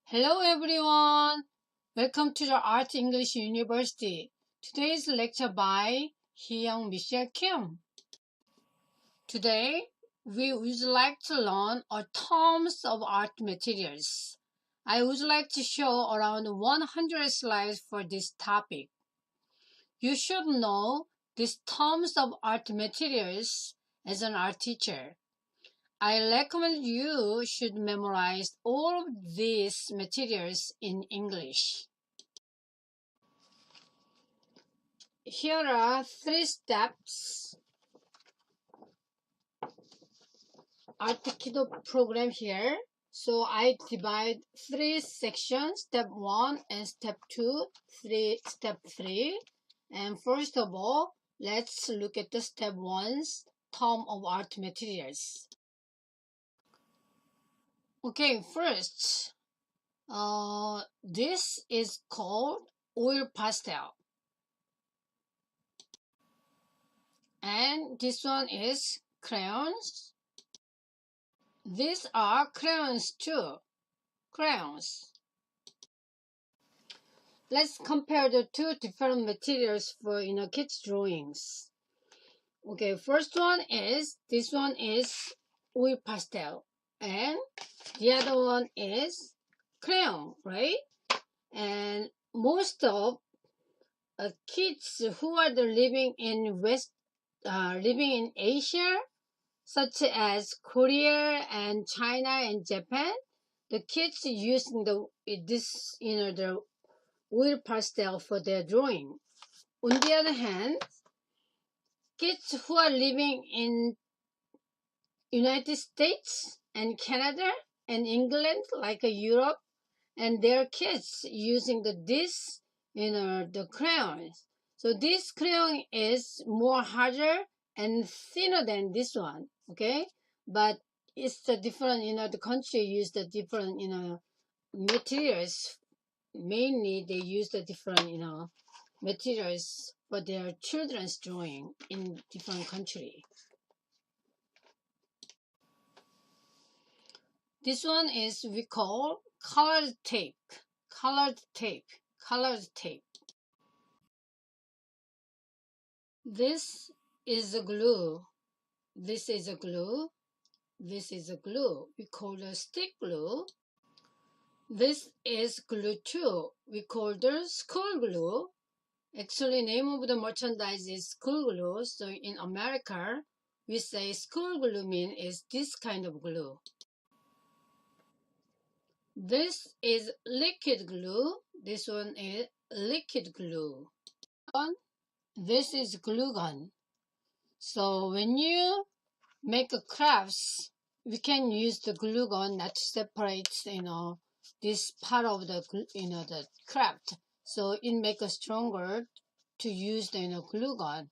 Hello everyone, welcome to the Art English University. Today's lecture by Hyung Michelle Kim. Today we would like to learn terms of art materials. I would like to show around 100 slides for this topic. You should know these terms of art materials as an art teacher. I recommend you should memorize all of these materials in English. Here are 3 steps. Artikido program here. So I divide 3 sections, step 1 and step 2, step 3. And first of all, let's look at the step 1's term of art materials. Okay, first, this is called oil pastel. And this one is crayons. These are crayons too. Crayons. Let's compare the 2 different materials for kids' drawings. Okay, first one is, this one is oil pastel. And the other one is crayon, right? And most of kids who are living in Asia, such as Korea and China and Japan, the kids using the oil pastel for their drawing. On the other hand, kids who are living in United States and Canada and England, like Europe, and their kids using the crayons. So this crayon is more harder and thinner than this one, okay? But it's the different, the country use the different, materials. Mainly they use the different, materials for their children's drawing in different country. This one is we call colored tape. Colored tape. Colored tape. This is a glue. This is a glue. This is a glue. We call the stick glue. This is glue too. We call the school glue. Actually, name of the merchandise is school glue. So in America, we say school glue mean is this kind of glue. This is liquid glue. This one is liquid glue. This is glue gun. So when you make a crafts, we can use the glue gun not to separate, this part of the, the craft. So it makes it stronger to use the, glue gun.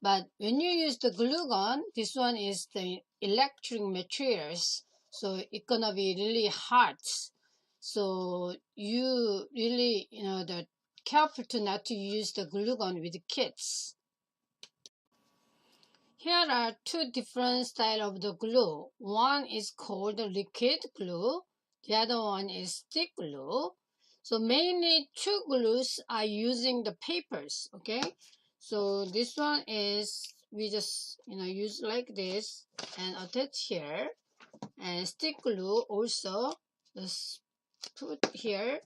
But when you use the glue gun, this one is the electric materials. So it's gonna be really hot. So you really, careful to not to use the glue gun with the kids. Here are 2 different styles of the glue. One is called liquid glue. The other one is stick glue. So mainly 2 glues are using the papers, okay? So this one is, we just, use like this and attach here. And stick glue also, just put here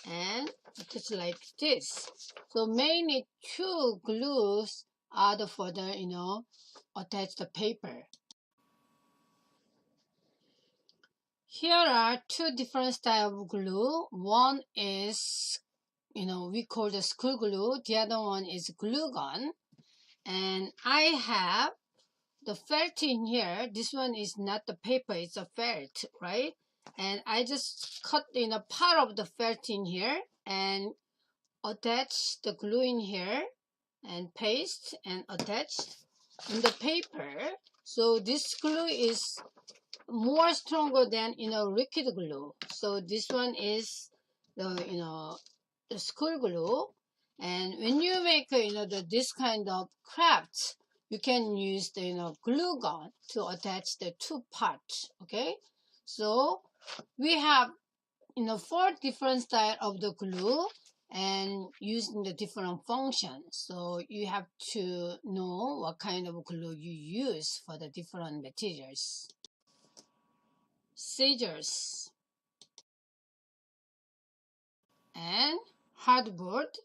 and attach like this. So mainly 2 glues are for the, attach the paper. Here are 2 different styles of glue. One is, we call the school glue. The other one is glue gun. And I have the felt in here. This one is not the paper, it's a felt, right? And I just cut in a part of the felt in here and attach the glue in here and paste and attach in the paper. So this glue is more stronger than liquid glue. So this one is the the school glue. And when you make this kind of craft, you can use the glue gun to attach the 2 parts. Okay, so we have 4 different style of the glue and using the different functions. So you have to know what kind of glue you use for the different materials. Scissors and hardboard.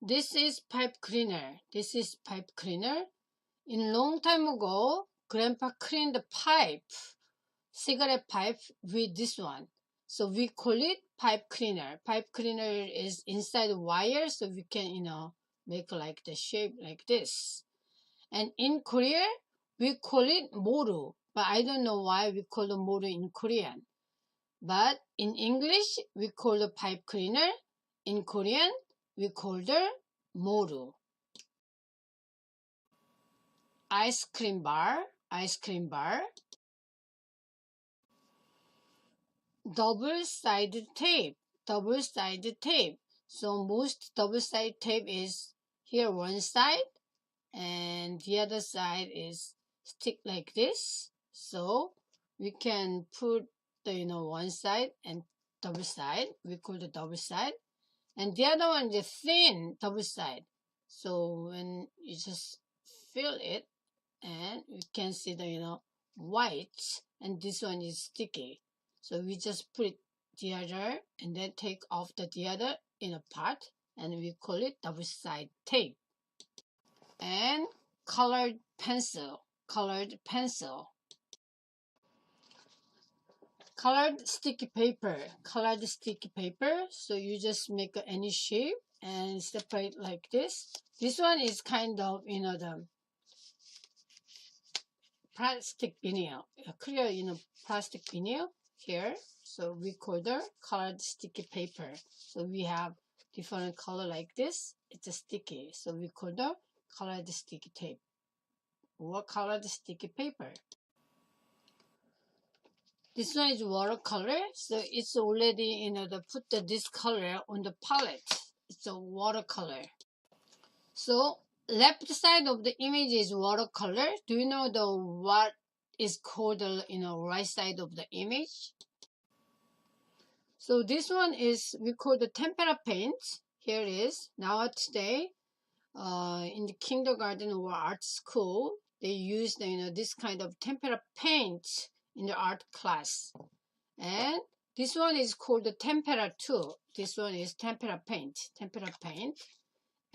This is pipe cleaner. In long time ago, Grandpa cleaned the pipe, cigarette pipe, with this one. So we call it pipe cleaner. Pipe cleaner is inside the wire, so we can, make like the shape like this. And in Korea, we call it moru, but I don't know why we call the moru in Korean. But in English, we call the pipe cleaner. In Korean, we call the moru. Ice cream bar. Double-sided tape. So most double-sided tape is here one side, and the other side is stick like this. So we can put the one side and double side. We call the double side, and the other one is thin double side. So when you just fill it, and you can see the white, and this one is sticky. So we just put the other and then take off the other in a part, and we call it double side tape. And colored pencil. Colored sticky paper. So you just make any shape and separate like this. This one is kind of the plastic vinyl, clear plastic vinyl here. So we call the colored sticky paper. So we have different color like this. It's a sticky, so we call the colored sticky tape or colored sticky paper. This one is watercolor, so it's already this color on the palette. It's a watercolor. So left side of the image is watercolor. Do you know what is called the right side of the image? So this one is, we call the tempera paint. Here it is. Now today, in the kindergarten or art school, they use this kind of tempera paint in the art class. And this one is called the tempera too. This one is tempera paint.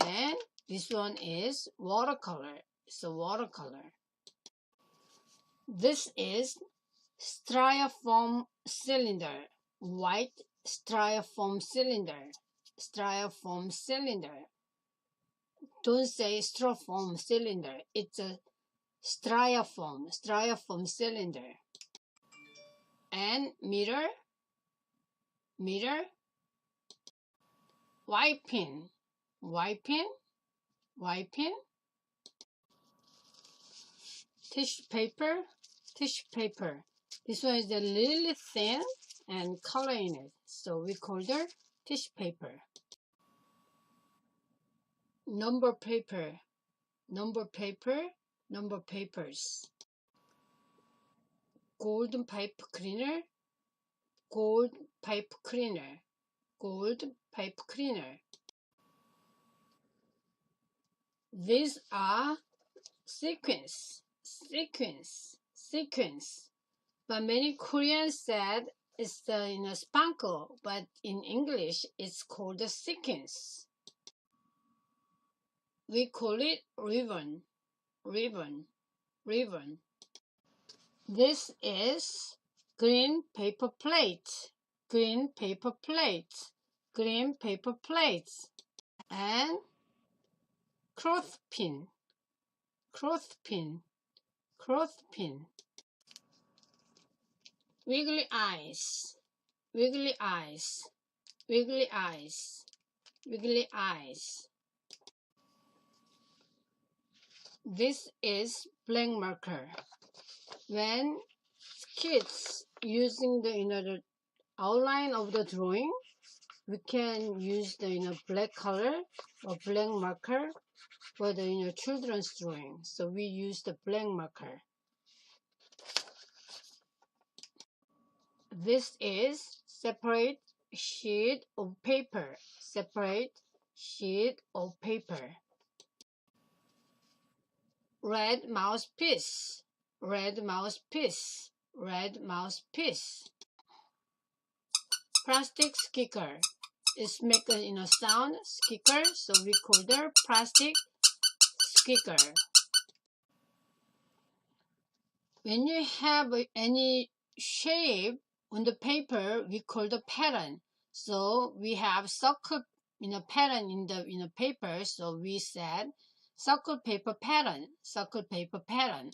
And this one is watercolor. It's a watercolor. This is styrofoam cylinder. White styrofoam cylinder. Don't say styrofoam cylinder. It's a styrofoam cylinder. And mirror. Wiping. Tissue paper. This one is a little thin and color in it, so we call it tissue paper. Number papers. Gold pipe cleaner. These are sequins. But many Koreans said it's the sparkle, but in English it's called the sequins. We call it ribbon. This is green paper plate. And clothespin. Wiggly eyes. This is blank marker. When kids using the outline of the drawing, we can use the black color or blank marker for the children's drawing. So we use the blank marker. This is separate sheet of paper. Separate sheet of paper. Red mouthpiece. Red mouthpiece. Red mouthpiece. Plastic sticker. It's make a sound sticker, so we call the plastic sticker. When you have any shape on the paper, we call the pattern. So we have circle pattern in the paper, so we said circle paper pattern. Circle paper pattern.